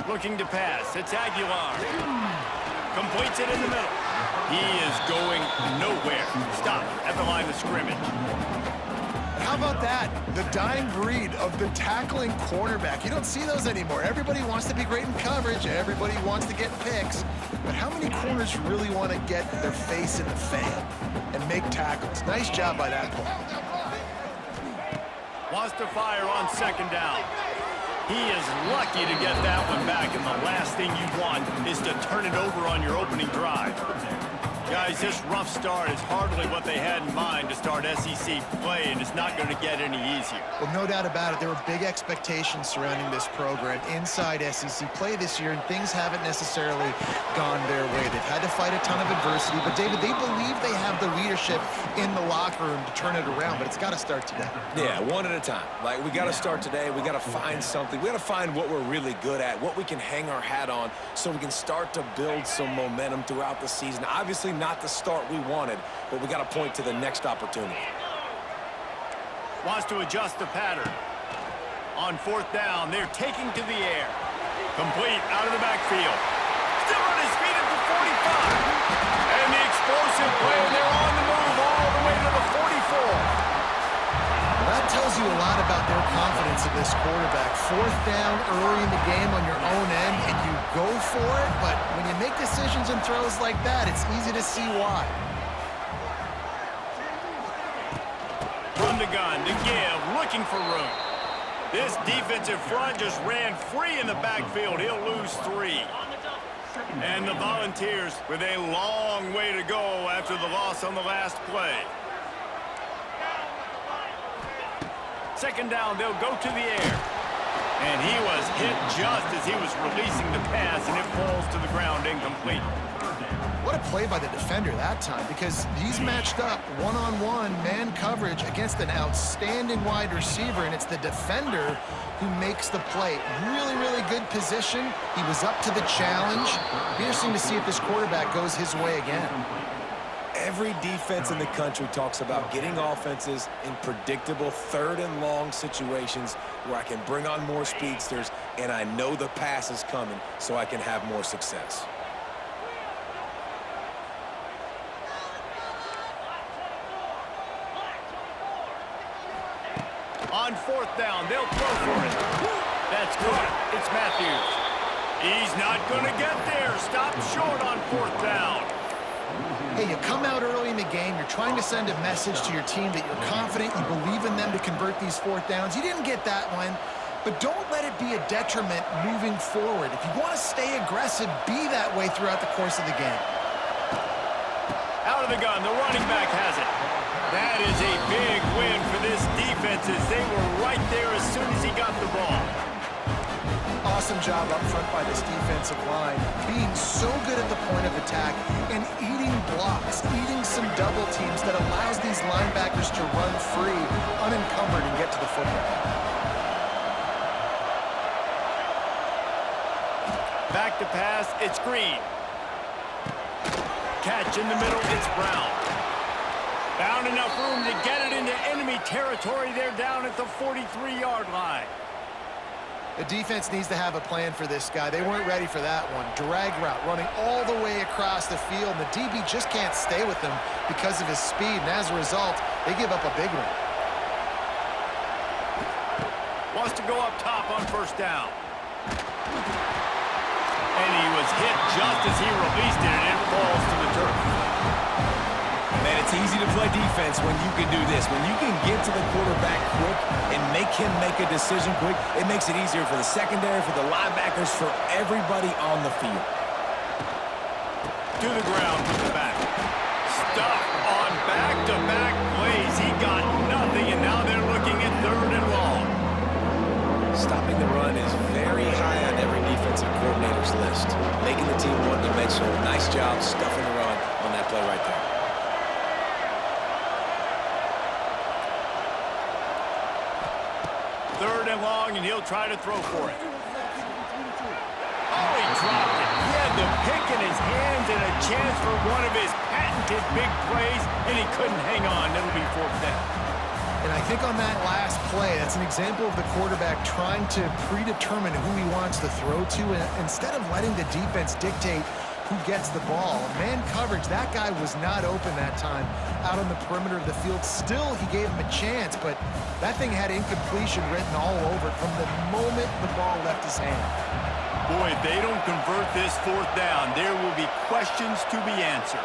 Looking to pass. It's Aguilar. Completes it in the middle. He is going nowhere. Stop at the line of scrimmage. How about that? The dying breed of the tackling cornerback. You don't see those anymore. Everybody wants to be great in coverage. Everybody wants to get picks. But how many corners really want to get their face in the fan and make tackles? Nice job by that point. Wants to fire on second down. He is lucky to get that one back, and the last thing you want is to turn it over on your opening drive. Guys, this rough start is hardly what they had in mind to start SEC play, and it's not going to get any easier. Well, no doubt about it. There were big expectations surrounding this program inside SEC play this year, and things haven't necessarily gone their way. They've had to fight a ton of adversity, but, David, they believe they have the leadership in the locker room to turn it around, but it's got to start today. Yeah, one at a time. Like, we got to start today. We got to find something. We got to find what we're really good at, what we can hang our hat on so we can start to build some momentum throughout the season. Obviously, not the start we wanted, but we got to point to the next opportunity. Wants to adjust the pattern. On fourth down, they're taking to the air. Complete out of the backfield. Still on his feet at the 45. And the explosive play, they're on the move all the way to the 44. That tells you a lot about their confidence in this quarterback. Fourth down early in the game on your own end, and you go for it, but when you make decisions and throws like that, it's easy to see why. From the gun to give, looking for room. This defensive front just ran free in the backfield. He'll lose 3. And the Volunteers with a long way to go after the loss on the last play. Second down, they'll go to the air. And he was hit just as he was releasing the pass, and it falls to the ground incomplete. What a play by the defender that time, because he's matched up one-on-one man coverage against an outstanding wide receiver, and it's the defender who makes the play. Really, really good position. He was up to the challenge. Be interesting to see if this quarterback goes his way again. Every defense in the country talks about getting offenses in predictable third and long situations where I can bring on more speedsters and I know the pass is coming so I can have more success. On fourth down, they'll throw for it. That's good. It's Matthews. He's not going to get there. Stop short on fourth down. Hey, you come out early in the game, you're trying to send a message to your team that you're confident, you believe in them to convert these fourth downs. You didn't get that one, but don't let it be a detriment moving forward. If you want to stay aggressive, be that way throughout the course of the game. Out of the gun, the running back has it. That is a big win for this defense as they were right there as soon as he got the ball. Awesome job up front by this defensive line, being so good at the point of attack and eating blocks, eating some double teams that allows these linebackers to run free, unencumbered, and get to the football. Back to pass, it's Green. Catch in the middle, it's Brown. Found enough room to get it into enemy territory. They're down at the 43-yard line. The defense needs to have a plan for this guy. They weren't ready for that one. Drag route running all the way across the field, and the DB just can't stay with him because of his speed, and as a result, they give up a big one. Wants to go up top on first down. And he was hit just as he released it, and it falls to the turf. Man, it's easy to play defense when you can do this. When you can get to the quarterback quick and make him make a decision quick, it makes it easier for the secondary, for the linebackers, for everybody on the field. To the ground with the back. Stuck on back-to-back plays. He got nothing, and now they're looking at third and long. Stopping the run is very high on every defensive coordinator's list. Making the team one-dimensional. Nice job stuffing the run on that play right there. Third and long, and he'll try to throw for it. Oh, he dropped it. He had the pick in his hands and a chance for one of his patented big plays, and he couldn't hang on. It'll be fourth down. And I think on that last play, that's an example of the quarterback trying to predetermine who he wants to throw to, and instead of letting the defense dictate who gets the ball. Man coverage, that guy was not open that time out on the perimeter of the field. Still, he gave him a chance, but that thing had incompletion written all over it from the moment the ball left his hand. Boy, if they don't convert this fourth down, there will be questions to be answered.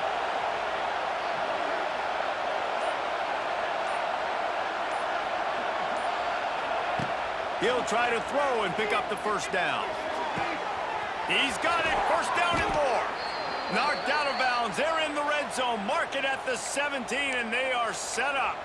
He'll try to throw and pick up the first down. He's got it. First down and more. Knocked out of bounds. They're in the red zone. Mark it at the 17, and they are set up.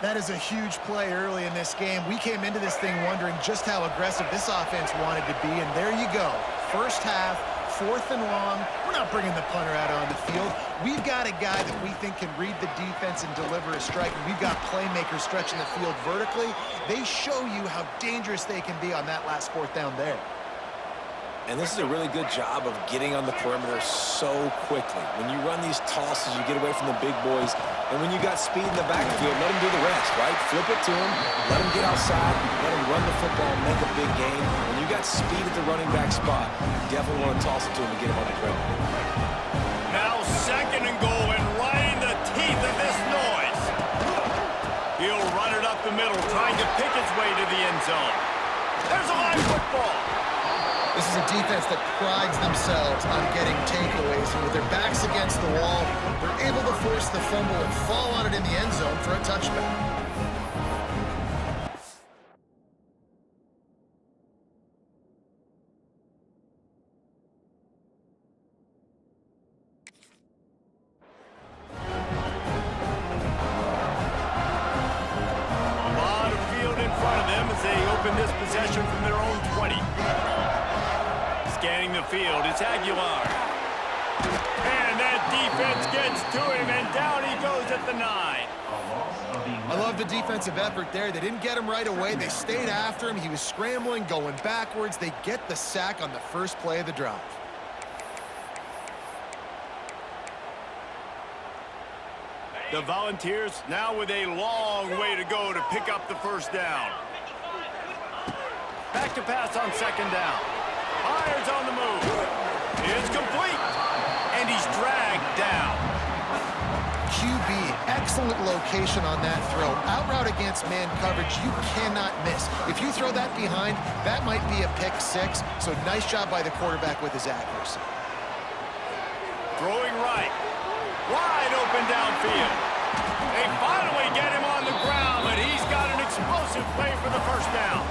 That is a huge play early in this game. We came into this thing wondering just how aggressive this offense wanted to be, and there you go. First half, 4th and long. We're not bringing the punter out on the field. We've got a guy that we think can read the defense and deliver a strike. And we've got playmakers stretching the field vertically. They show you how dangerous they can be on that last 4th down there. And this is a really good job of getting on the perimeter so quickly. When you run these tosses, you get away from the big boys. And when you got speed in the backfield, let them do the rest, right? Flip it to them, let them get outside, let them run the football and make a big gain. When you got speed at the running back spot, you definitely want to toss it to him to get him on the perimeter. Now 2nd and goal, and right in the teeth of this noise. He'll run it up the middle, trying to pick his way to the end zone. There's a live football. This is a defense that prides themselves on getting takeaways, and with their backs against the wall, they're able to force the fumble and fall on it in the end zone for a touchback. A lot of field in front of them as they open this possession from their own 20. Scanning the field, it's Aguilar. And that defense gets to him, and down he goes at the 9. I love the defensive effort there. They didn't get him right away. They stayed after him. He was scrambling, going backwards. They get the sack on the first play of the drive. The Volunteers now with a long way to go to pick up the first down. Back to pass on 2nd down. Fires on the move. It's complete. And he's dragged down. QB, excellent location on that throw. Out route against man coverage, you cannot miss. If you throw that behind, that might be a pick 6. So nice job by the quarterback with his accuracy. Throwing right. Wide open downfield. They finally get him on the ground, but he's got an explosive play for the first down.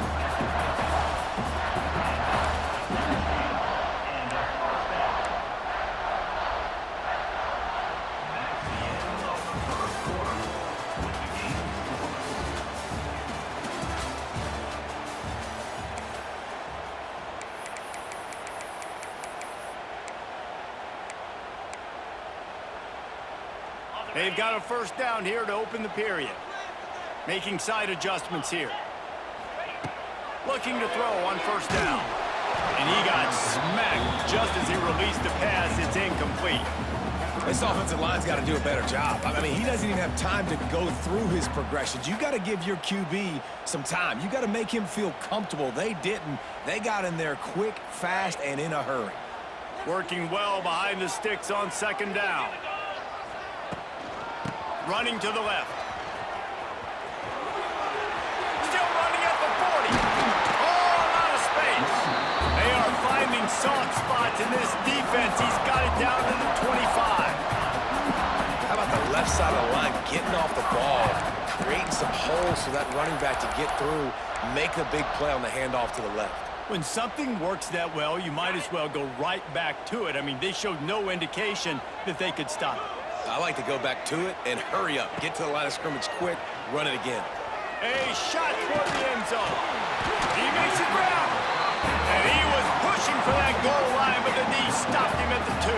They've got a first down here to open the period. Making side adjustments here. Looking to throw on first down. And he got smacked just as he released the pass. It's incomplete. This offensive line's got to do a better job. I mean, he doesn't even have time to go through his progressions. You got to give your QB some time. You got to make him feel comfortable. They didn't. They got in there quick, fast, and in a hurry. Working well behind the sticks on 2nd down. Running to the left. Still running at the 40. Oh, out of space. They are finding soft spots in this defense. He's got it down to the 25. How about the left side of the line getting off the ball, creating some holes for that running back to get through, make a big play on the handoff to the left. When something works that well, you might as well go right back to it. I mean, they showed no indication that they could stop it. I like to go back to it and hurry up. Get to the line of scrimmage quick, run it again. A shot toward the end zone. He makes it ground. And he was pushing for that goal line, but the knee stopped him at the 2.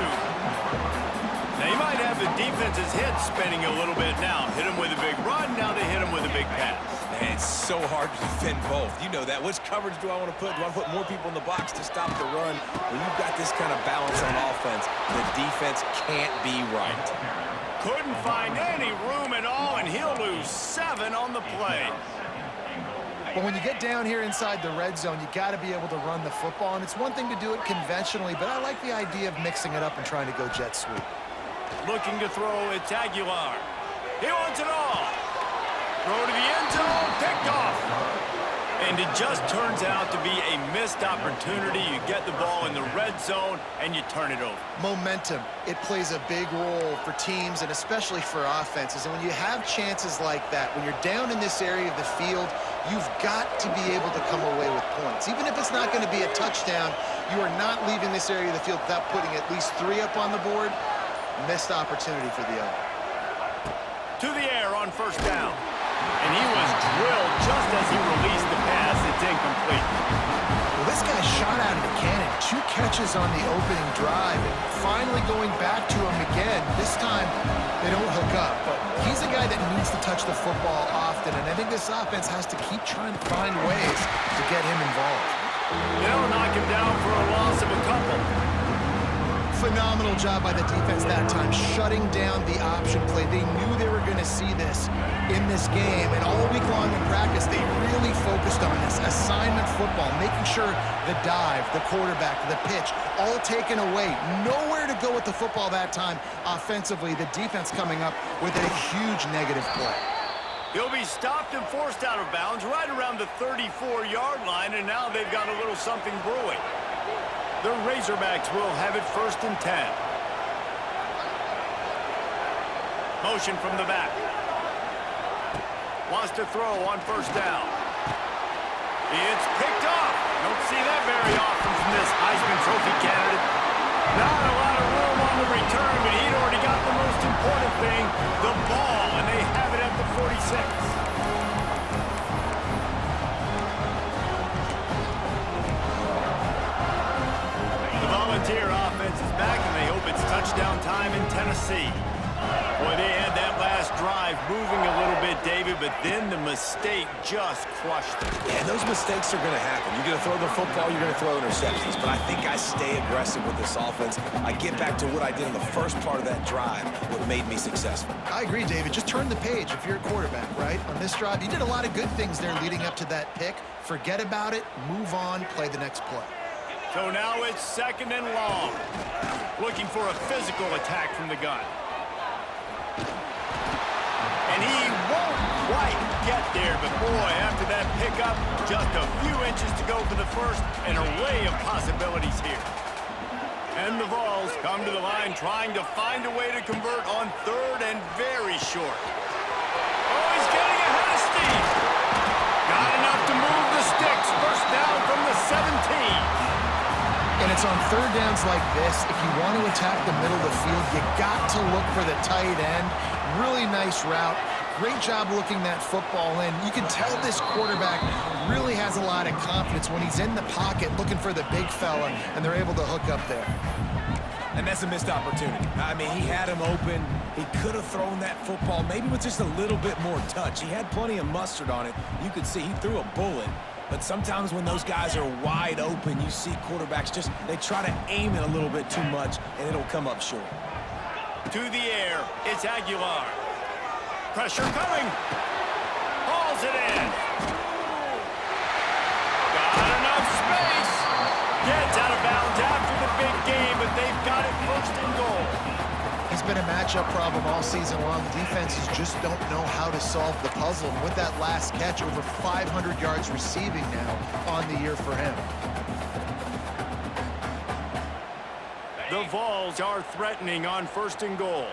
Now, you might have the defense's head spinning a little bit now. Hit him with a big run, now they hit him with a big pass. Man, it's so hard to defend both. You know that. Which coverage do I want to put? Do I put more people in the box to stop the run? When you've got this kind of balance on offense, the defense can't be right. Couldn't find any room at all, and he'll lose 7 on the play. But when you get down here inside the red zone, you got to be able to run the football. And it's one thing to do it conventionally, but I like the idea of mixing it up and trying to go jet sweep. Looking to throw, it's Aguilar. He wants it all. Throw to the end zone, picked off. And it just turns out to be a missed opportunity. You get the ball in the red zone, and you turn it over. Momentum, it plays a big role for teams and especially for offenses. And when you have chances like that, when you're down in this area of the field, you've got to be able to come away with points. Even if it's not going to be a touchdown, you are not leaving this area of the field without putting at least 3 up on the board. Missed opportunity for the other. To the air on first down. And he was drilled just as he released the pass. It's incomplete. Well, this guy shot out of the cannon. 2 catches on the opening drive. And finally going back to him again. This time, they don't hook up. But he's a guy that needs to touch the football often. And I think this offense has to keep trying to find ways to get him involved. They'll knock him down for a loss of a couple. Phenomenal job by the defense that time, shutting down the option play. They knew they were going to see this in this game, and all week long in practice, they really focused on this assignment football, making sure the dive, the quarterback, the pitch, all taken away. Nowhere to go with the football that time offensively. The defense coming up with a huge negative play. He'll be stopped and forced out of bounds right around the 34-yard line, and now they've got a little something brewing. The Razorbacks will have it 1st and 10. Motion from the back. Wants to throw on first down. It's picked off. Don't see that very often from this Heisman Trophy candidate. Not a lot of room on the return, but he'd already got the most important thing, the ball, and they have it at the 46. Volunteer offense is back, and they hope it's touchdown time in Tennessee. Boy, they had that last drive moving a little bit, David, but then the mistake just crushed them. Yeah, those mistakes are going to happen. You're going to throw the football, you're going to throw interceptions. But I think I stay aggressive with this offense. I get back to what I did in the first part of that drive, what made me successful. I agree, David. Just turn the page if you're a quarterback, right? On this drive, you did a lot of good things there leading up to that pick. Forget about it, move on, play the next play. So now it's 2nd and long. Looking for a physical attack from the gun. And he won't quite get there, but boy, after that pickup, just a few inches to go for the first, an array of possibilities here. And the Vols come to the line trying to find a way to convert on 3rd and very short. Oh, he's getting ahead of steam. Got enough to move the sticks. First down from the 17. And it's on 3rd downs like this. If you want to attack the middle of the field, you got to look for the tight end. Really nice route. Great job looking that football in. You can tell this quarterback really has a lot of confidence when he's in the pocket looking for the big fella, and they're able to hook up there. And that's a missed opportunity. I mean, he had him open. He could have thrown that football maybe with just a little bit more touch. He had plenty of mustard on it. You could see he threw a bullet. But sometimes when those guys are wide open, you see quarterbacks they try to aim it a little bit too much, and it'll come up short. To the air, it's Aguilar. Pressure coming. Hauls it in. Got enough space. Gets out of bounds after the big game, but they've got it 1st and goal. He's been a matchup problem all season long. Defenses just don't know how to solve the puzzle. And with that last catch, over 500 yards receiving now on the year for him. The Vols are threatening on 1st and goal.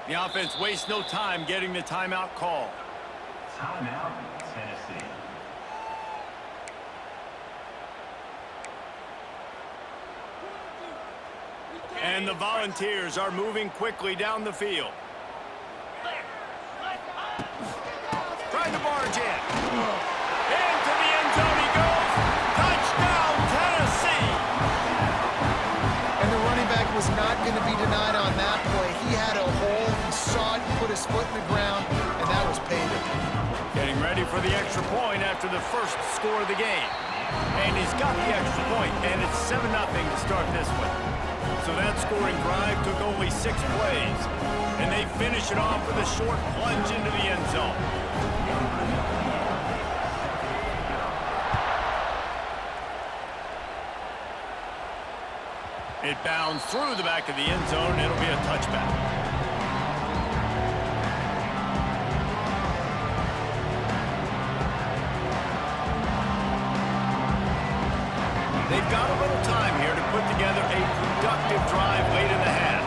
The offense wastes no time getting the timeout call. Timeout, Tennessee. And the Volunteers are moving quickly down the field. Trying to barge in. Into the end zone he goes. Touchdown, Tennessee! And the running back was not going to be denied on that play. He had a hole. He saw it. his foot in the ground, and that was payday. Getting ready for the extra point after the first score of the game. And he's got the extra point, and it's 7-0 to start this one. So that scoring drive took only 6 plays, and they finish it off with a short plunge into the end zone. It bounds through the back of the end zone, and it'll be a touchback. They've got a little time here to put together a productive drive late in the half.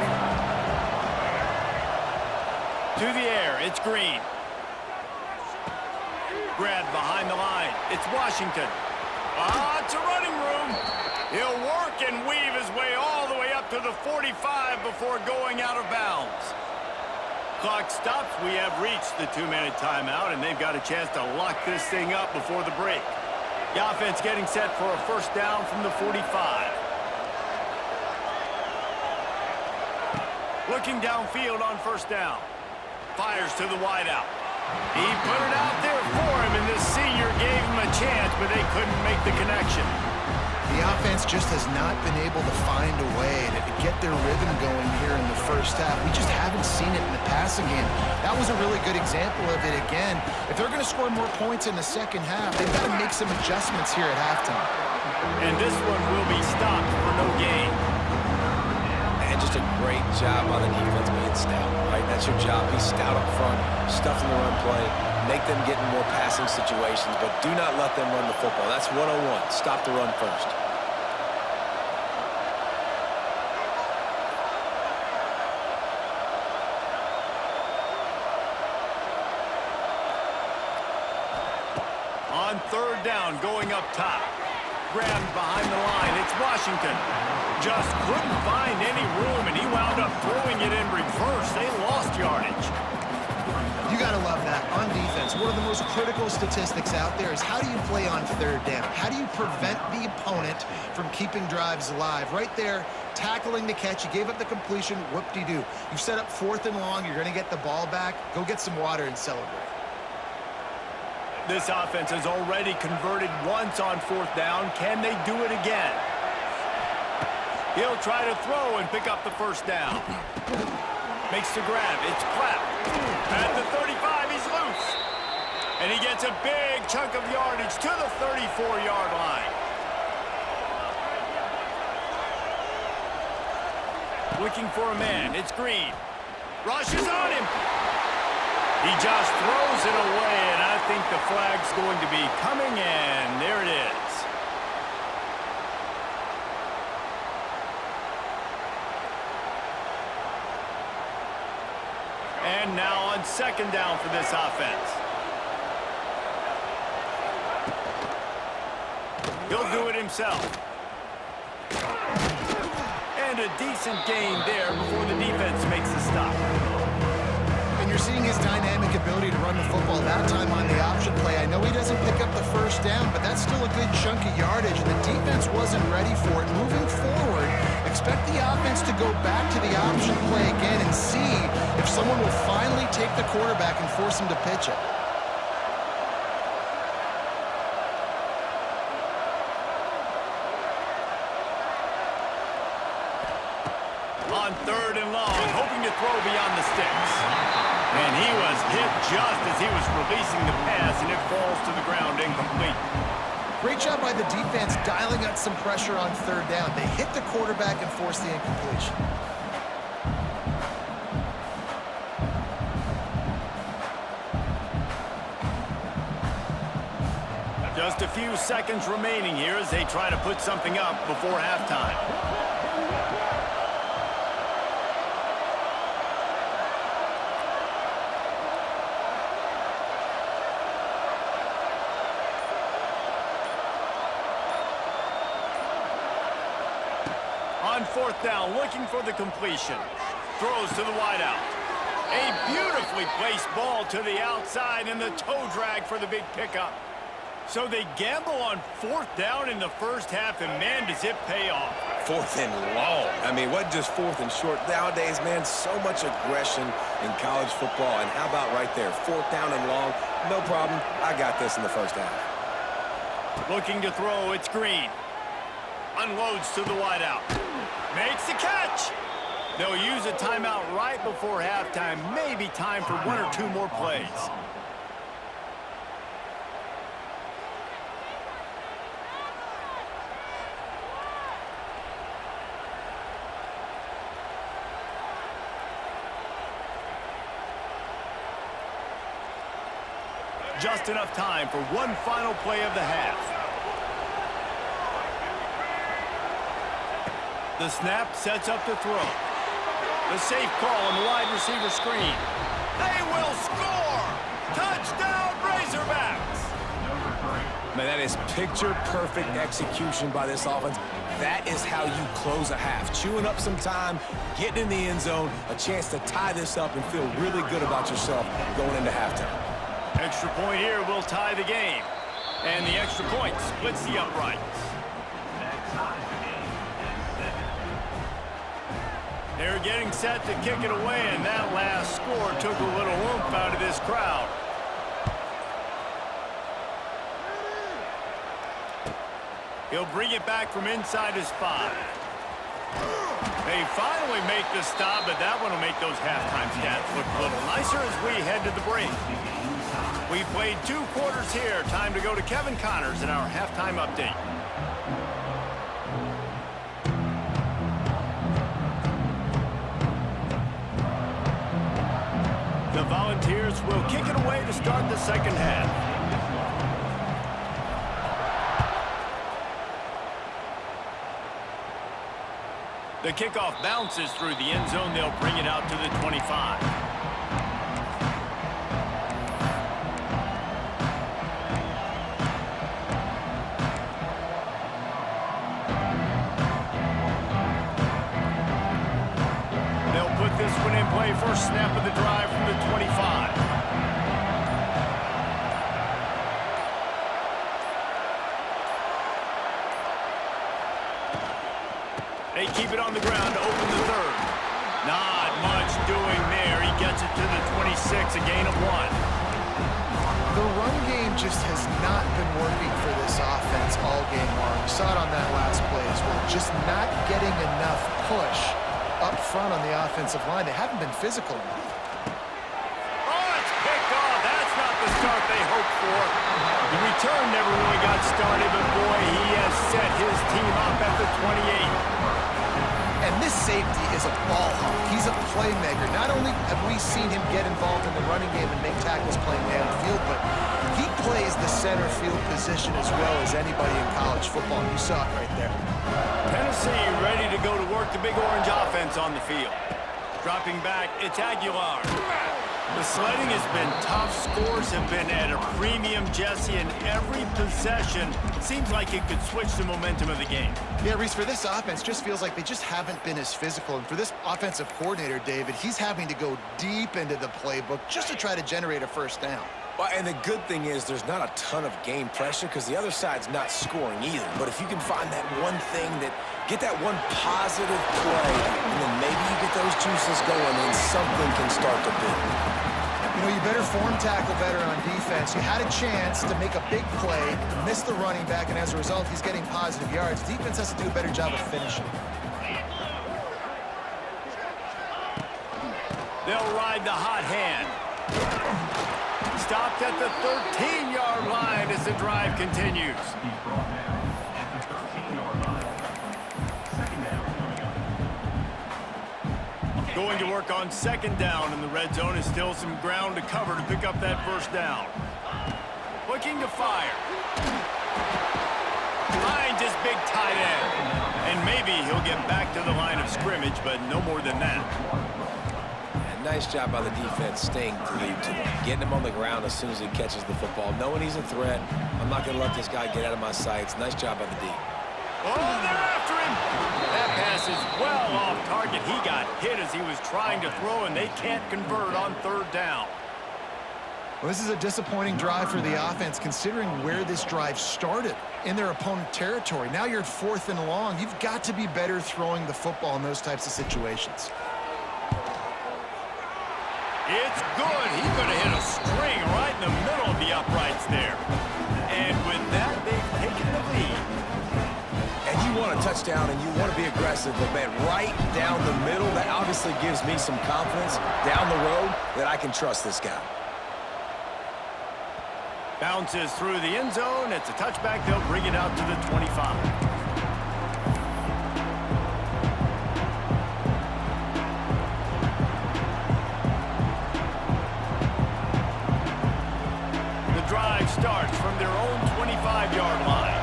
To the air, it's Green. Grabbed behind the line, it's Washington. It's a running room. He'll work and weave his way all the way up to the 45 before going out of bounds. Clock stops. We have reached the 2-minute timeout, and they've got a chance to lock this thing up before the break. The offense getting set for a first down from the 45. Looking downfield on first down. Fires to the wideout. He put it out there for him, and this senior gave him a chance, but they couldn't make the connection. The offense just has not been able to find a way to get their rhythm going here in the first half. We just haven't seen it in the passing game. That was a really good example of it again. If they're going to score more points in the second half, they've got to make some adjustments here at halftime. And this one will be stopped for no gain. And just a great job on the defense being stout, right? That's your job. Be stout up front, stuff in the run play, make them get in more passing situations, but do not let them run the football. That's 101. Stop the run first. On third down, going up top. Grabbed behind the line, it's Washington. Just couldn't find any room, and he wound up throwing it in reverse. They lost yardage. You got to love that. On defense, one of the most critical statistics out there is how do you play on third down? How do you prevent the opponent from keeping drives alive? Right there, tackling the catch. You gave up the completion. Whoop-de-doo. You've set up 4th and long. You're going to get the ball back. Go get some water and celebrate. This offense has already converted once on 4th down. Can they do it again? He'll try to throw and pick up the first down. Makes the grab. It's Clapp. At the 35, he's loose. And he gets a big chunk of yardage to the 34-yard line. Looking for a man. It's Green. Rushes on him. He just throws it away, and I think the flag's going to be coming, and there it is. And now on second down for this offense. He'll do it himself. And a decent gain there before the defense makes the stop. And you're seeing his dynamic ability to run the football that time on the option play. I know he doesn't pick up the first down, but that's still a good chunk of yardage, and the defense wasn't ready for it. Moving forward, expect the offense to go back to the option play again and see if someone will finally take the quarterback and force him to pitch it. On third and long, hoping to throw beyond the sticks. And he was hit just as he was releasing the pass, and it falls to the ground incomplete. Great job by the defense dialing up some pressure on third down. They hit the quarterback and forced the incompletion. Just a few seconds remaining here as they try to put something up before halftime. On fourth down, looking for the completion. Throws to the wideout. A beautifully placed ball to the outside, and the toe drag for the big pickup. So they gamble on fourth down in the first half, and man, does it pay off. 4th and long. I mean, what just 4th and short? Nowadays, man, so much aggression in college football. And how about right there, 4th down and long? No problem. I got this in the first half. Looking to throw, it's Green. Unloads to the wideout. Makes the catch. They'll use a timeout right before halftime. Maybe time for 1 or 2 more plays. Just enough time for one final play of the half. The snap sets up to throw. The safe call on the wide receiver screen. They will score! Touchdown, Razorbacks! Man, that is picture-perfect execution by this offense. That is how you close a half. Chewing up some time, getting in the end zone, a chance to tie this up and feel really good about yourself going into halftime. Extra point here will tie the game. And the extra point splits the uprights. They're getting set to kick it away, and that last score took a little oomph out of this crowd. He'll bring it back from inside his 5. They finally make the stop, but that one will make those halftime stats look a little nicer as we head to the break. We've played 2 quarters here. Time to go to Kevin Connors in our halftime update. The Volunteers will kick it away to start the second half. The kickoff bounces through the end zone. They'll bring it out to the 25. This one in play, first snap of the drive from the 25. They keep it on the ground to open the 3rd. Not much doing there. He gets it to the 26, a gain of 1. The run game just has not been working for this offense all game long. We saw it on that last play as well. Just not getting enough push up front on the offensive line. They haven't been physical enough. Oh, it's picked off. That's not the start they hoped for. The return never really got started, but boy, he has set his team up at the 28. And this safety is a ball hawk. He's a playmaker. Not only have we seen him get involved in the running game and make tackles playing downfield, but he plays the center field position as well as anybody in college football. You saw it right there. Tennessee ready to go to work the Big Orange offense on the field. Dropping back, it's Aguilar. The sledding has been tough. Scores have been at a premium, Jesse, and every possession seems like it could switch the momentum of the game. Yeah, Reese, for this offense, just feels like they just haven't been as physical. And for this offensive coordinator, David, he's having to go deep into the playbook just to try to generate a first down. Well, and the good thing is there's not a ton of game pressure because the other side's not scoring either. But if you can find that one thing get that one positive play, and then maybe you get those juices going and something can start to build. You know, you better form tackle better on defense. You had a chance to make a big play, miss the running back, and as a result, he's getting positive yards. Defense has to do a better job of finishing. They'll ride the hot hand. Stopped at the 13-yard line as the drive continues. Going to work on second down in the red zone. Is still some ground to cover to pick up that first down. Looking to fire. Finds his big tight end. And maybe he'll get back to the line of scrimmage, but no more than that. Nice job by the defense staying glued to him, getting him on the ground as soon as he catches the football, knowing he's a threat. I'm not going to let this guy get out of my sights. Nice job by the D. Oh, they're after him. That pass is well off target. He got hit as he was trying to throw, and they can't convert on 3rd down. Well, this is a disappointing drive for the offense considering where this drive started in their opponent territory. Now you're at 4th and long. You've got to be better throwing the football in those types of situations. It's good. He's going to hit a string right in the middle of the uprights there. And with that, they've taken the lead. And you want a touchdown and you want to be aggressive, but man, right down the middle, that obviously gives me some confidence down the road that I can trust this guy. Bounces through the end zone. It's a touchback. They'll bring it out to the 25. The drive starts from their own 25-yard line.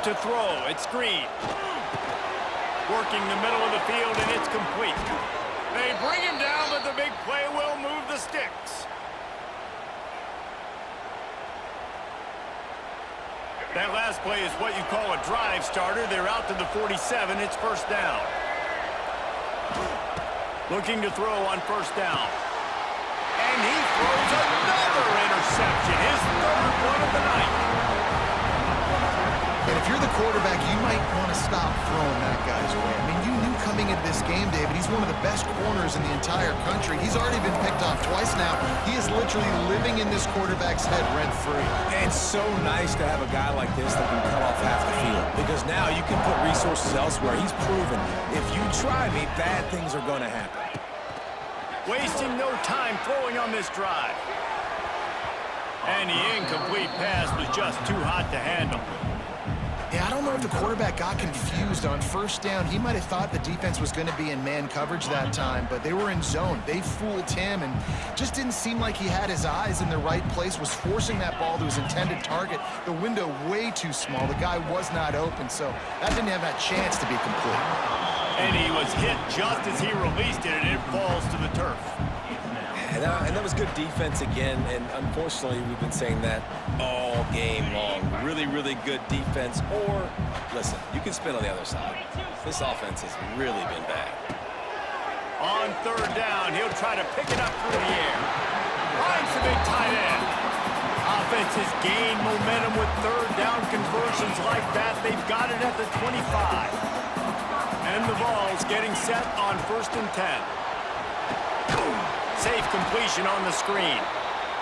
To throw, it's Green. Working the middle of the field, and it's complete. They bring him down, but the big play will move the sticks. That last play is what you call a drive starter. They're out to the 47. It's first down. Looking to throw on first down. And he throws another interception. His third one of the night. And if you're the quarterback, you might want to stop throwing that guy's way. I mean, you knew coming into this game, David, he's one of the best corners in the entire country. He's already been picked off twice now. He is literally living in this quarterback's head rent-free. And it's so nice to have a guy like this that can cut off half the field, because now you can put resources elsewhere. He's proven if you try me, bad things are going to happen. Wasting no time throwing on this drive. And the incomplete pass was just too hot to handle. Yeah, I don't know if the quarterback got confused on first down. He might have thought the defense was going to be in man coverage that time, but they were in zone. They fooled him and just didn't seem like he had his eyes in the right place, was forcing that ball to his intended target. The window way too small. The guy was not open, so that didn't have that chance to be complete. And he was hit just as he released it, and it falls to the turf. And that was good defense again, and unfortunately, we've been saying that all game long. Really, really good defense, or, listen, you can spin on the other side. This offense has really been bad. On third down, he'll try to pick it up through the air. Finds the big tight end. Offense has gained momentum with third down conversions like that. They've got it at the 25. And the ball's getting set on 1st and 10. Safe completion on the screen.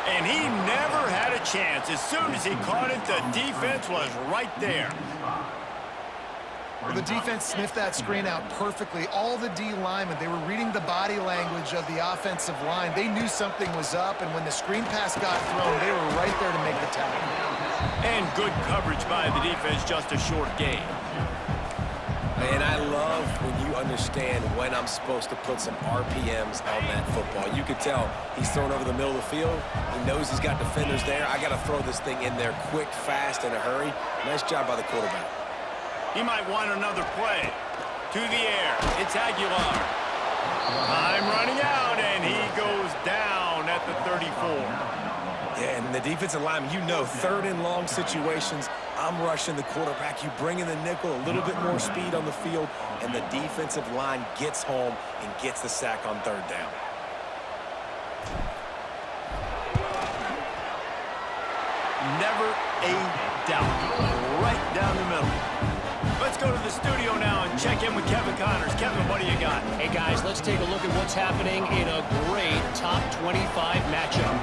And he never had a chance. As soon as he caught it, the defense was right there. Well, the defense sniffed that screen out perfectly. All the D linemen, they were reading the body language of the offensive line. They knew something was up, and when the screen pass got thrown, they were right there to make the tackle. And good coverage by the defense, just a short gain. And I love when you understand when I'm supposed to put some RPMs on that football. You could tell he's thrown over the middle of the field. He knows he's got defenders there. I got to throw this thing in there quick, fast, in a hurry. Nice job by the quarterback. He might want another play. To the air. It's Aguilar. Time running out, and he goes down at the 34. Yeah, and the defensive lineman, you know, third and long situations, I'm rushing the quarterback. You bring in the nickel, a little bit more speed on the field, and the defensive line gets home and gets the sack on third down. Never a doubt. Right down the middle. Let's go to the studio now and check in with Kevin Connors. Kevin, what do you got? Hey, guys, let's take a look at what's happening in a great top 25 matchup.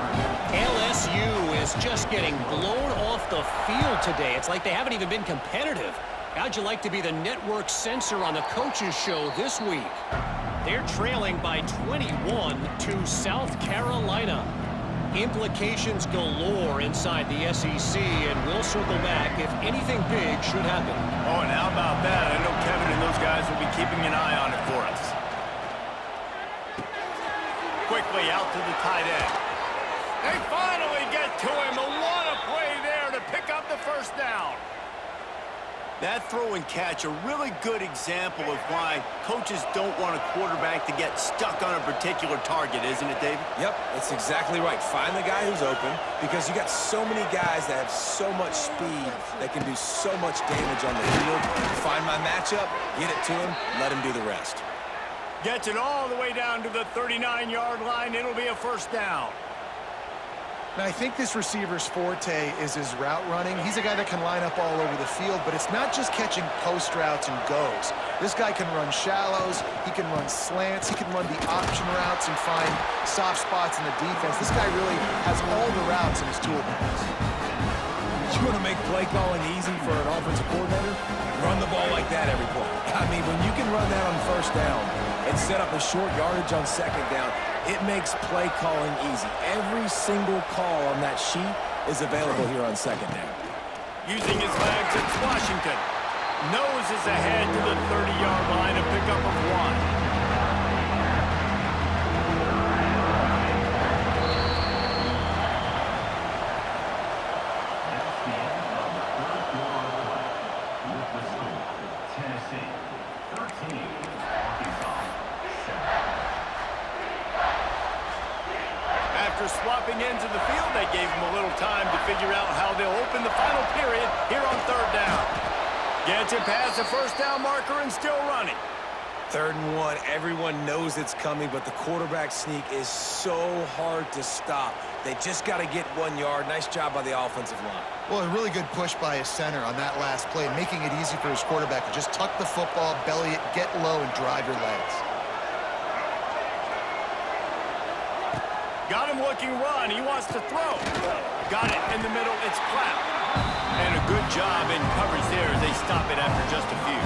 LSU is just getting blown off the field today. It's like they haven't even been competitive. How'd you like to be the network censor on the coaches show this week? They're trailing by 21 to South Carolina. Implications galore inside the SEC, and we'll circle back if anything big should happen. Oh, and how about that? I know Kevin and those guys will be keeping an eye on it for us. Quickly out to the tight end. They finally get to him. What a play there to pick up the first down. That throw and catch, a really good example of why coaches don't want a quarterback to get stuck on a particular target, isn't it, David? Yep, that's exactly right. Find the guy who's open, because you got so many guys that have so much speed that can do so much damage on the field. Find my matchup, get it to him, let him do the rest. Gets it all the way down to the 39-yard line. It'll be a first down. Now, I think this receiver's forte is his route running. He's a guy that can line up all over the field, but it's not just catching post routes and goes. This guy can run shallows, he can run slants, he can run the option routes and find soft spots in the defense. This guy really has all the routes in his toolbox. You want to make play calling easy for an offensive coordinator? Run the ball like that every play. I mean, when you can run that on first down and set up a short yardage on second down, it makes play calling easy. Every single call on that sheet is available here on second down. Using his legs, it's Washington. Noses ahead to the 30-yard line, a pickup of 1. Swapping ends of the field, they gave him a little time to figure out how they'll open the final period here on third down. Gets it past the first down marker and still running. 3rd and 1, everyone knows it's coming, but the quarterback sneak is so hard to stop. They just got to get 1 yard. Nice job by the offensive line. Well, a really good push by his center on that last play, making it easy for his quarterback to just tuck the football, belly it, get low, and drive your legs. Got him looking run. He wants to throw. Got it in the middle. It's Clapp. And a good job in coverage there as they stop it after just a few.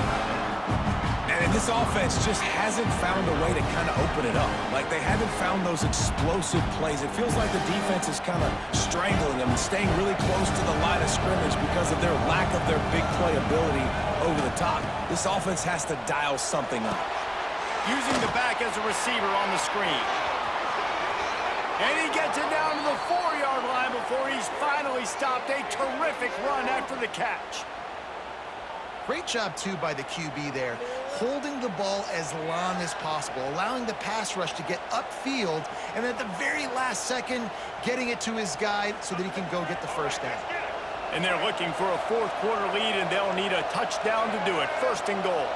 And this offense just hasn't found a way to kind of open it up. Like, they haven't found those explosive plays. It feels like the defense is kind of strangling them and staying really close to the line of scrimmage because of their lack of their big play ability over the top. This offense has to dial something up. Using the back as a receiver on the screen. And he gets it down to the 4-yard line before he's finally stopped. A terrific run after the catch. Great job, too, by the QB there, holding the ball as long as possible, allowing the pass rush to get upfield, and at the very last second, getting it to his guy so that he can go get the first down. And they're looking for a fourth-quarter lead, and they'll need a touchdown to do it. 1st and goal.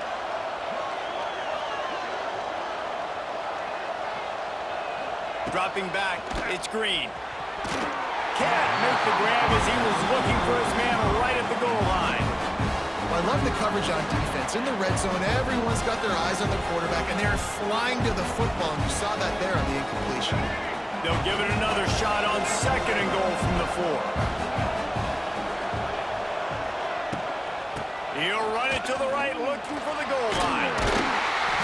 Dropping back, it's Green. Can't make the grab as he was looking for his man right at the goal line. Well, I love the coverage on defense. In the red zone, everyone's got their eyes on the quarterback, and they're flying to the football, and you saw that there on the incompletion. They'll give it another shot on 2nd and goal from the 4. He'll run it to the right, looking for the goal line.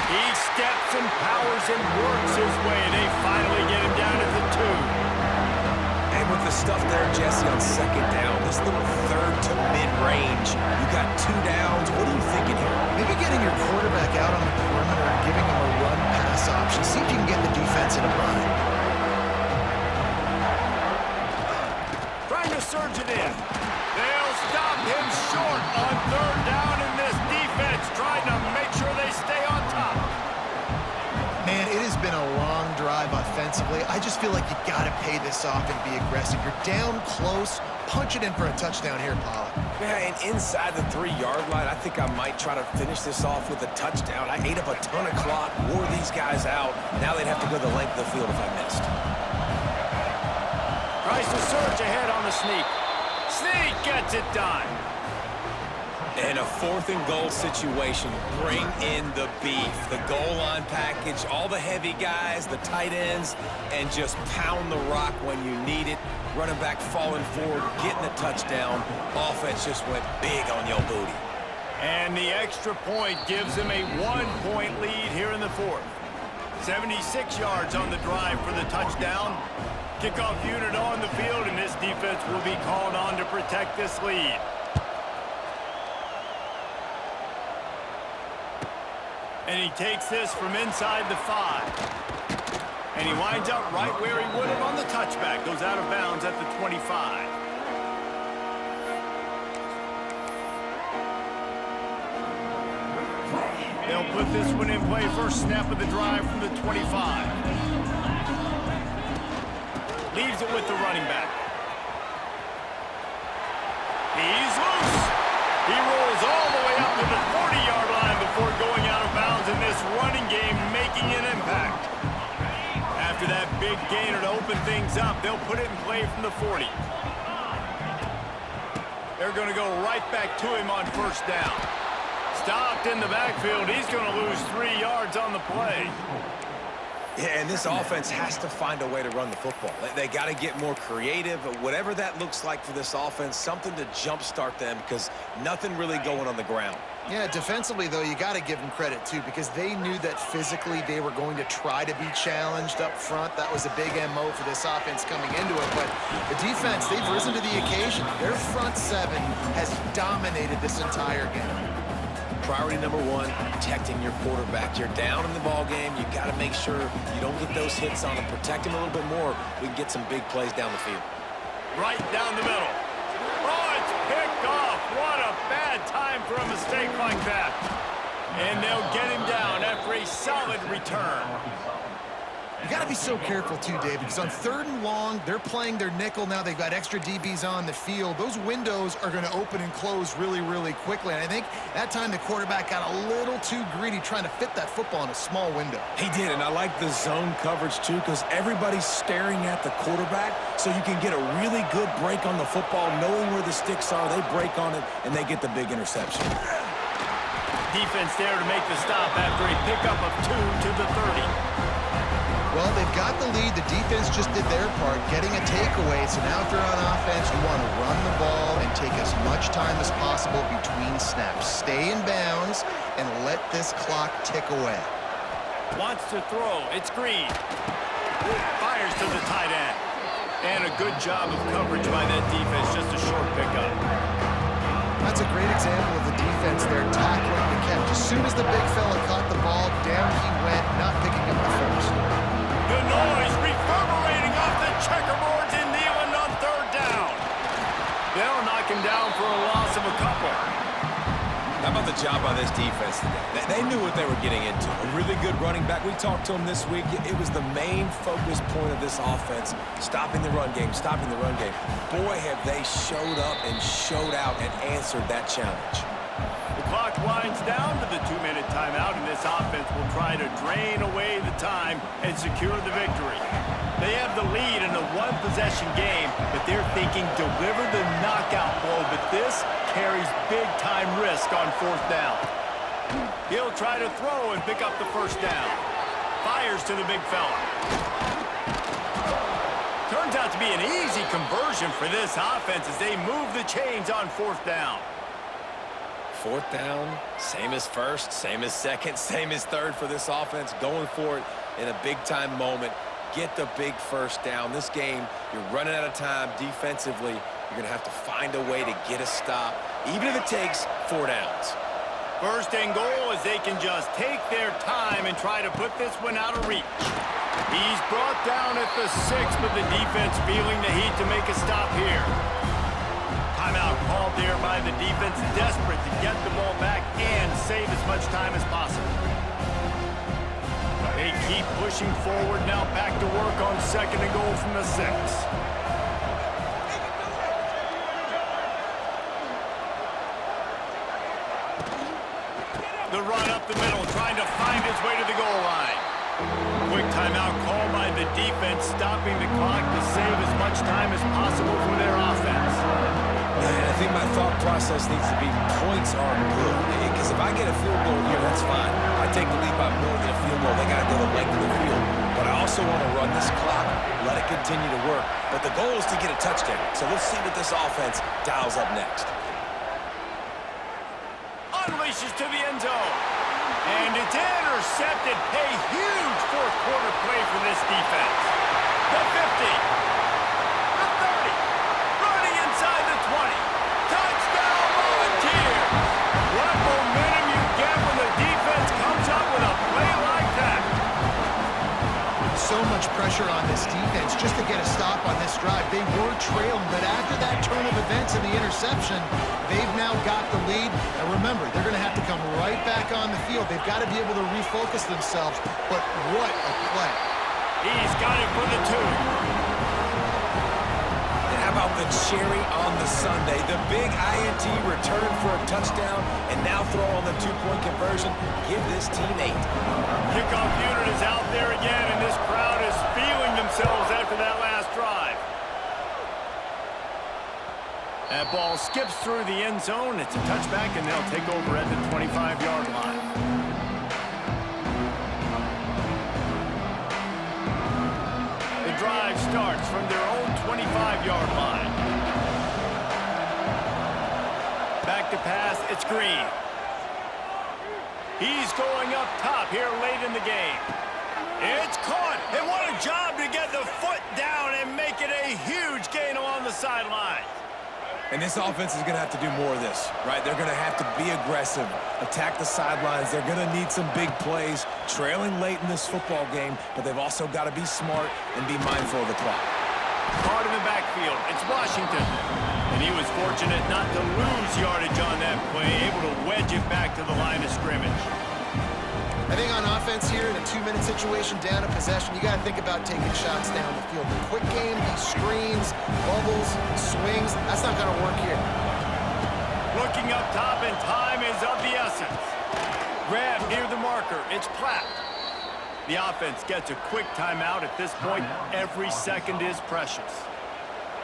He steps and powers and works his way. They finally get him down at the 2. And with the stuff there, Jesse, on 2nd down, this little 3rd to mid-range, you got 2 downs. What are you thinking here? Maybe getting your quarterback out on the perimeter and giving him a run-pass option. See if you can get the defense in a bind. Trying to surge it in. They'll stop him short on 3rd down, and this defense trying to make sure they stay on top. Man, it has been a long drive offensively. I just feel like you got to pay this off and be aggressive. You're down close. Punch it in for a touchdown here, Pollock. Yeah, and inside the 3-yard line, I think I might try to finish this off with a touchdown. I ate up a ton of clock, wore these guys out. Now they'd have to go the length of the field if I missed. Tries to surge ahead on the sneak. Sneak gets it done. In a 4th and goal situation, bring in the beef, the goal line package, all the heavy guys, the tight ends, and just pound the rock when you need it. Running back falling forward, getting a touchdown. Offense just went big on your booty. And the extra point gives him a 1-point lead here in the 4th. 76 yards on the drive for the touchdown. Kickoff unit on the field, and this defense will be called on to protect this lead. And he takes this from inside the 5. And he winds up right where he would have on the touchback. Goes out of bounds at the 25. They'll put this one in play. First snap of the drive from the 25. Leaves it with the running back. He's loose. He rolls all the way up to the 40-yard line before going out of bounds, and this running game making is up. They'll put it in play from the 40. They're going to go right back to him on first down. Stopped in the backfield. He's going to lose 3 yards on the play. Yeah, and this offense has to find a way to run the football. They got to get more creative, whatever that looks like for this offense, something to jumpstart them because nothing really going on the ground. Yeah, defensively, though, you got to give them credit, too, because they knew that physically they were going to try to be challenged up front. That was a big MO for this offense coming into it. But the defense, they've risen to the occasion. Their front seven has dominated this entire game. Priority number one, protecting your quarterback. You're down in the ball game. You got to make sure you don't get those hits on him. Protect him a little bit more. We can get some big plays down the field. Right down the middle. Oh, it's picked off. What a bad time for a mistake like that. And they'll get him down after a solid return. You got to be so careful, too, Dave, because on 3rd and long, they're playing their nickel now. They've got extra DBs on the field. Those windows are going to open and close really, really quickly. And I think that time the quarterback got a little too greedy trying to fit that football in a small window. He did, and I like the zone coverage, too, because everybody's staring at the quarterback, so you can get a really good break on the football, knowing where the sticks are. They break on it, and they get the big interception. Defense there to make the stop after a pickup of 2 to the 30. Well, they've got the lead. The defense just did their part, getting a takeaway. So now if they're on offense, you want to run the ball and take as much time as possible between snaps. Stay in bounds and let this clock tick away. Wants to throw. It's Green. Fires to the tight end. And a good job of coverage by that defense. Just a short pickup. That's a great example of the defense there tackling the catch. As soon as the big fella caught the ball, down he went, not picking up the first. The noise reverberating off the checkerboards in Neyland on 3rd down. They'll knock him down for a loss of a couple. How about the job by this defense today? They knew what they were getting into. A really good running back. We talked to him this week. It was the main focus point of this offense, stopping the run game, stopping the run game. Boy, have they showed up and showed out and answered that challenge. The clock winds down to the 2-minute timeout, and this offense will try to drain away the time and secure the victory. They have the lead in a one-possession game, but they're thinking deliver the knockout blow, but this carries big-time risk on 4th down. He'll try to throw and pick up the first down. Fires to the big fella. Turns out to be an easy conversion for this offense as they move the chains on 4th down. 4th down, same as 1st, same as 2nd, same as 3rd for this offense. Going for it in a big-time moment. Get the big first down. This game, you're running out of time defensively. You're going to have to find a way to get a stop, even if it takes 4 downs. 1st and goal as they can just take their time and try to put this one out of reach. He's brought down at the 6, but the defense feeling the heat to make a stop here. Timeout called there by the defense, desperate to get the ball back and save as much time as possible. They keep pushing forward now, back to work on 2nd and goal from the 6. The run up the middle, trying to find his way to the goal line. Quick timeout called by the defense, stopping the clock to save as much time as possible for their offense. And I think my thought process needs to be points are good. Because if I get a field goal here, that's fine. I take the lead by more than a field goal. They got to go the length of the field. But I also want to run this clock, let it continue to work. But the goal is to get a touchdown. So let's see what this offense dials up next. Unleashes to the end zone. And it's intercepted. A huge 4th quarter play for this defense. The 50. The 30. Running inside the 20. Touchdown Volunteers. What momentum you get when the defense comes up with a play like that. So much pressure on this defense just to get a stop on this drive. They were trailing, but after that turn of events and the interception, they've now got the lead. And remember, they're going to have to come right back on the field. They've got to be able to refocus themselves. But what a play. He's got it for the 2. And how about the cherry on the sundae? The big INT return for a touchdown, and now throw on the 2-point conversion. Give this team 8. Kickoff unit is out there again, and this crowd is feeling themselves after that last drive. That ball skips through the end zone. It's a touchback, and they'll take over at the 25-yard line. The drive starts from their own 25-yard line. Back to pass, it's Green. He's going up top here late in the game. It's caught, and what a job to get the foot down and make it a huge gain along the sideline. And this offense is going to have to do more of this, right? They're going to have to be aggressive, attack the sidelines. They're going to need some big plays, trailing late in this football game, but they've also got to be smart and be mindful of the clock. Caught in the backfield, it's Washington. And he was fortunate not to lose yardage on that play, able to wedge it back to the line of scrimmage. I think on offense here, in a 2-minute situation, down a possession, you got to think about taking shots down the field. The quick game, these screens, bubbles, swings, that's not going to work here. Looking up top, and time is of the essence. Grab near the marker, it's Platt. The offense gets a quick timeout. At this point, every second is precious.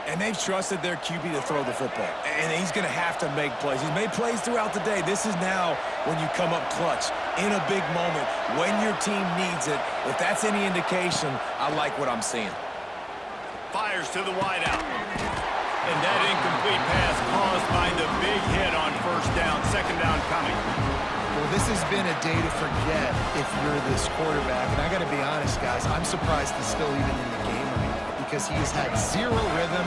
And they've trusted their QB to throw the football. And he's going to have to make plays. He's made plays throughout the day. This is now when you come up clutch in a big moment when your team needs it. If that's any indication, I like what I'm seeing. Fires to the wideout. And that incomplete pass caused by the big hit on first down. Second down coming. Well, this has been a day to forget if you're this quarterback. And I got to be honest, guys, I'm surprised he's still even in the game right now because he has had zero rhythm.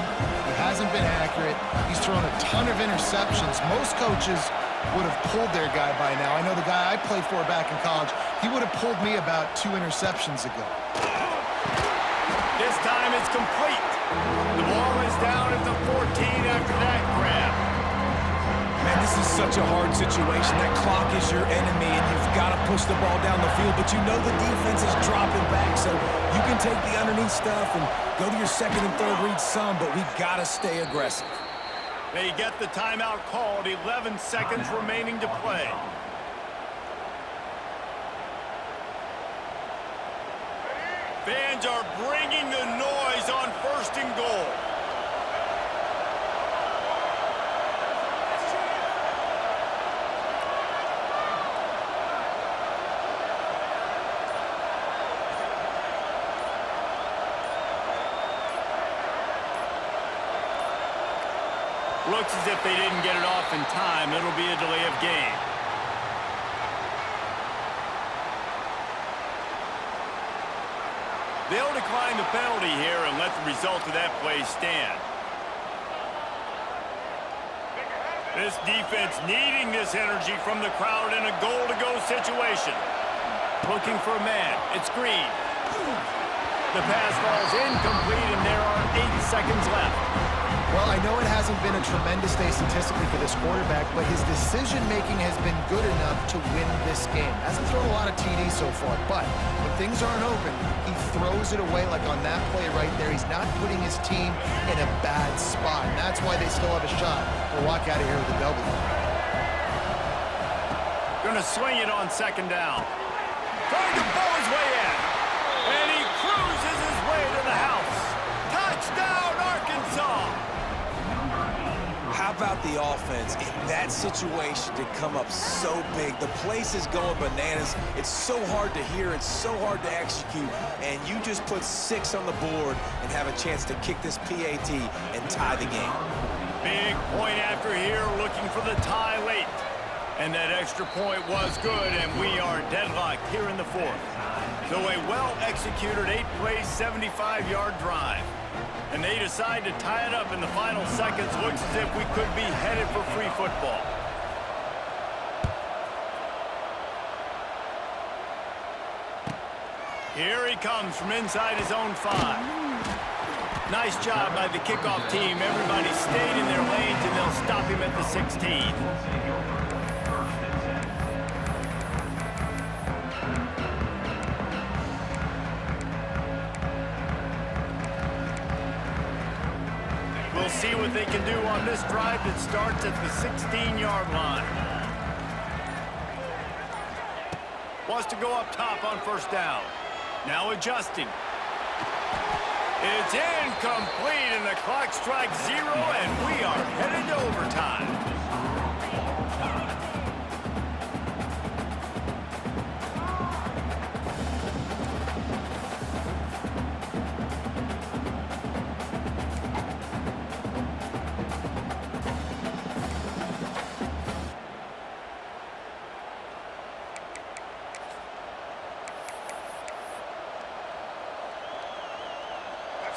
He hasn't been accurate. He's thrown a ton of interceptions. Most coaches would have pulled their guy by now. I know the guy I played for back in college, he would have pulled me about 2 interceptions ago. This time it's complete. The ball is down at the 14 after that grab. Man, this is such a hard situation. That clock is your enemy, and you've got to push the ball down the field, but you know the defense is dropping back, so you can take the underneath stuff and go to your second and third read some, but we've got to stay aggressive. They get the timeout called, 11 seconds remaining to play. Fans are bringing the noise on first and goal. Looks as if they didn't get it off in time. It'll be a delay of game. They'll decline the penalty here and let the result of that play stand. This defense needing this energy from the crowd in a goal-to-go situation. Looking for a man. It's Green. The pass falls incomplete, and there are 8 seconds left. Well, I know it hasn't been a tremendous day statistically for this quarterback, but his decision-making has been good enough to win this game. Hasn't thrown a lot of TDs so far, but when things aren't open, he throws it away like on that play right there. He's not putting his team in a bad spot, and that's why they still have a shot to walk out of here with a W. Gonna swing it on second down. Trying to bow his way in. And he cruises his way to the house. Touchdown, Arkansas! How about the offense in that situation to come up so big? The place is going bananas. It's so hard to hear. It's so hard to execute. And you just put 6 on the board and have a chance to kick this PAT and tie the game. Big point after here, looking for the tie late. And that extra point was good, and we are deadlocked here in the fourth. So a well-executed 8-play, 75-yard drive. And they decide to tie it up in the final seconds. Looks as if we could be headed for free football. Here he comes from inside his own 5. Nice job by the kickoff team. Everybody stayed in their lanes, and they'll stop him at the 16. We'll see what they can do on this drive that starts at the 16-yard line. Wants to go up top on first down. Now adjusting. It's incomplete, and the clock strikes 0, and we are headed to overtime.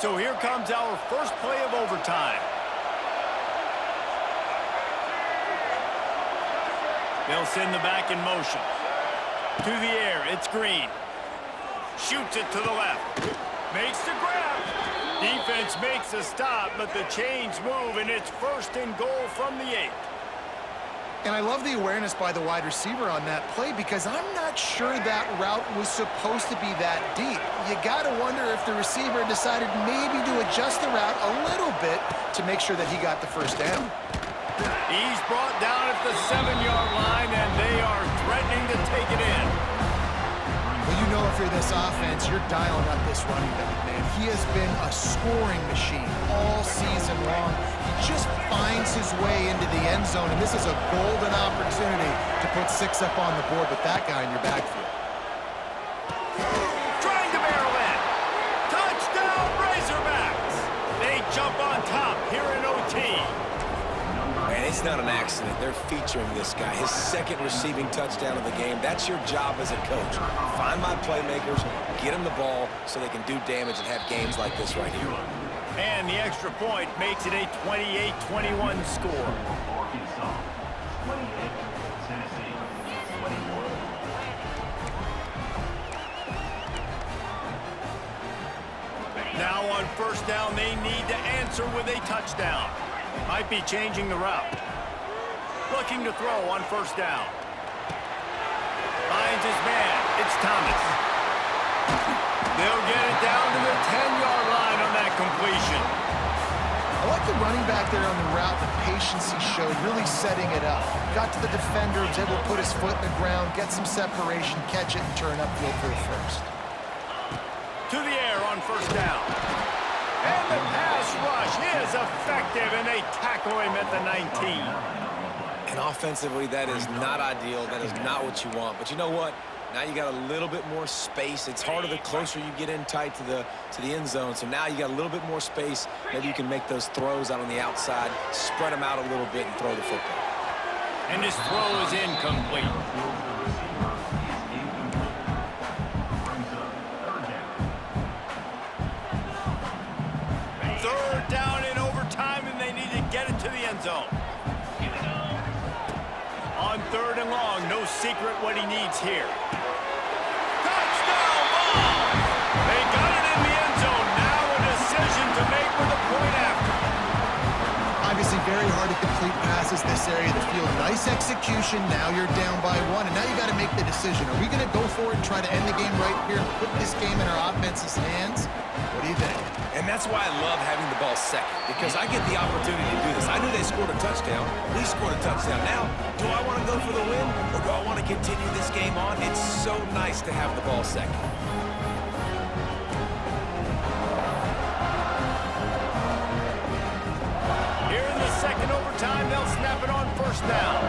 So here comes our first play of overtime. They'll send the back in motion. To the air, it's Green. Shoots it to the left. Makes the grab. Defense makes a stop, but the chains move, and it's first and goal from the 8. And I love the awareness by the wide receiver on that play because I'm not sure that route was supposed to be that deep. You got to wonder if the receiver decided maybe to adjust the route a little bit to make sure that he got the first down. He's brought down at the 7-yard line, and they are threatening to take it in. Well, you know if you're this offense, you're dialing up this running back, man. He has been a scoring machine all season long. He just finds his way into the end zone, and this is a golden opportunity to put 6 up on the board with that guy in your backfield. Trying to barrel in. Touchdown, Razorbacks. They jump on top here in OT. And it's not an accident. They're featuring this guy. His second receiving touchdown of the game. That's your job as a coach. Find my playmakers, get them the ball so they can do damage and have games like this right here. And the extra point makes it a 28-21 score. Arkansas 28, Tennessee 21. Now on first down, they need to answer with a touchdown. Might be changing the route. Looking to throw on first down. Finds his man. It's Thomas. They'll get it down to the 10-yard line on that completion. I like the running back there on the route, the patience he showed, really setting it up. Got to the defender, was able to put his foot in the ground, get some separation, catch it, and turn upfield for the first. To the air on first down. And the pass rush is effective, and they tackle him at the 19. And offensively, that is not ideal. That is not what you want. But you know what? Now you got a little bit more space. It's harder the closer you get in tight to the end zone. So now you got a little bit more space. Maybe you can make those throws out on the outside, spread them out a little bit, and throw the football. And his throw is incomplete. Third down in overtime, and they need to get it to the end zone. On third and long, no secret what he needs here. Touchdown ball! They got it in the end zone. Now a decision to make with a point after. Obviously very hard to complete passes this area of the field. Nice execution. Now you're down by 1, and now you got to make the decision. Are we going to go for it and try to end the game right here and put this game in our offense's hands? What do you think? And that's why I love having the ball second, because I get the opportunity to do this. I knew they scored a touchdown. We scored a touchdown. Now, do I want to go for the win, or do I want to continue this game on? It's so nice to have the ball second. Here in the second overtime, they'll snap it on first down.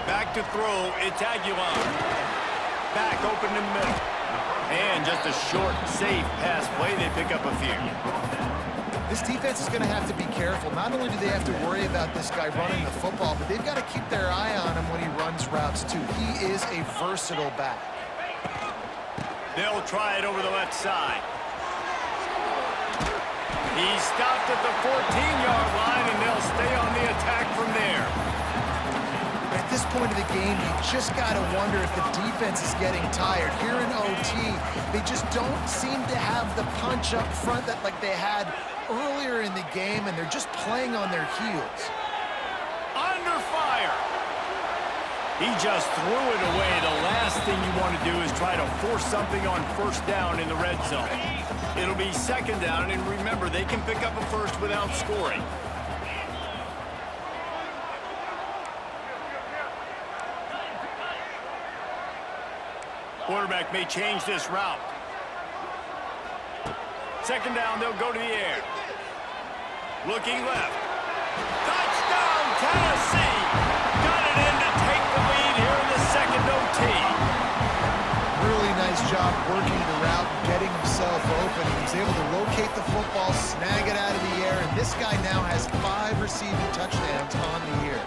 Back to throw, it's Aguilar. Back open in the middle. And just a short, safe pass play. They pick up a few. This defense is going to have to be careful. Not only do they have to worry about this guy running the football, but they've got to keep their eye on him when he runs routes, too. He is a versatile back. They'll try it over the left side. He's stopped at the 14-yard line, and they'll stay on the attack from there. At this point of the game, you just got to wonder if the defense is getting tired. Here in OT, they just don't seem to have the punch up front that like they had earlier in the game, and they're just playing on their heels. Under fire. He just threw it away. The last thing you want to do is try to force something on first down in the red zone. It'll be second down, and remember, they can pick up a first without scoring. Quarterback may change this route. second down, they'll go to the air. Looking left. Touchdown, Tennessee! Got it in to take the lead here in the second OT. Really nice job working the route, getting himself open. He was able to locate the football, snag it out of the air, and this guy now has 5 receiving touchdowns on the year.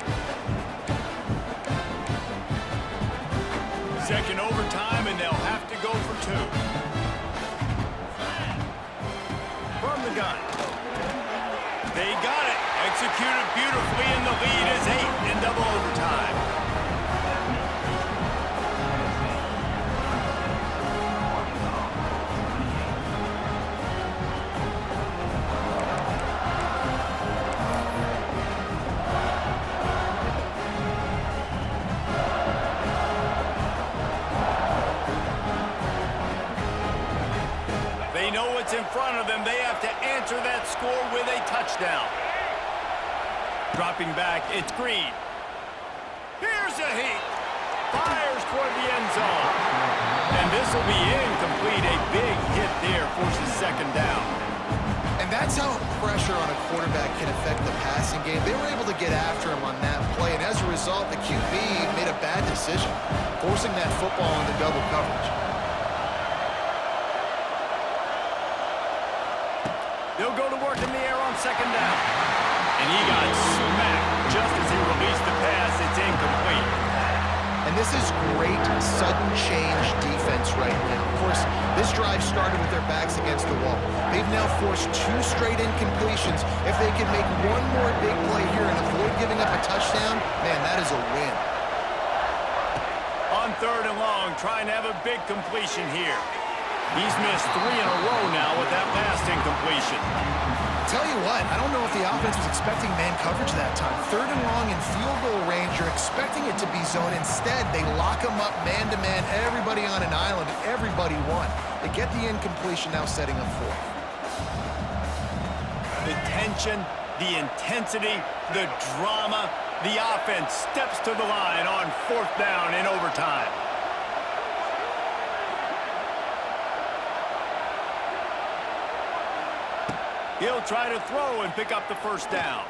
Second overtime, and they'll have to go for 2. From the gun. They got it. Executed beautifully, and the lead is 8 in double overtime. They know what's in front of them. They have to answer that score with a touchdown. Dropping back, it's Green. Here's a heat. Fires toward the end zone. And this will be incomplete. A big hit there forces second down. And that's how pressure on a quarterback can affect the passing game. They were able to get after him on that play, and as a result, the QB made a bad decision, forcing that football into double coverage. They'll go to work in the air on second down. And he got smacked just as he released the pass. It's incomplete. And this is great sudden change defense right now. Of course, this drive started with their backs against the wall. They've now forced 2 straight incompletions. If they can make one more big play here and avoid giving up a touchdown, man, that is a win. On third and long, trying to have a big completion here. He's missed 3 in a row now with that last incompletion. Tell you what, I don't know if the offense was expecting man coverage that time. Third and long in field goal range, you're expecting it to be zone. Instead, they lock them up man-to-man, everybody on an island, and everybody won. They get the incompletion, now setting up fourth. The tension, the intensity, the drama, the offense steps to the line on fourth down in overtime. He'll try to throw and pick up the first down.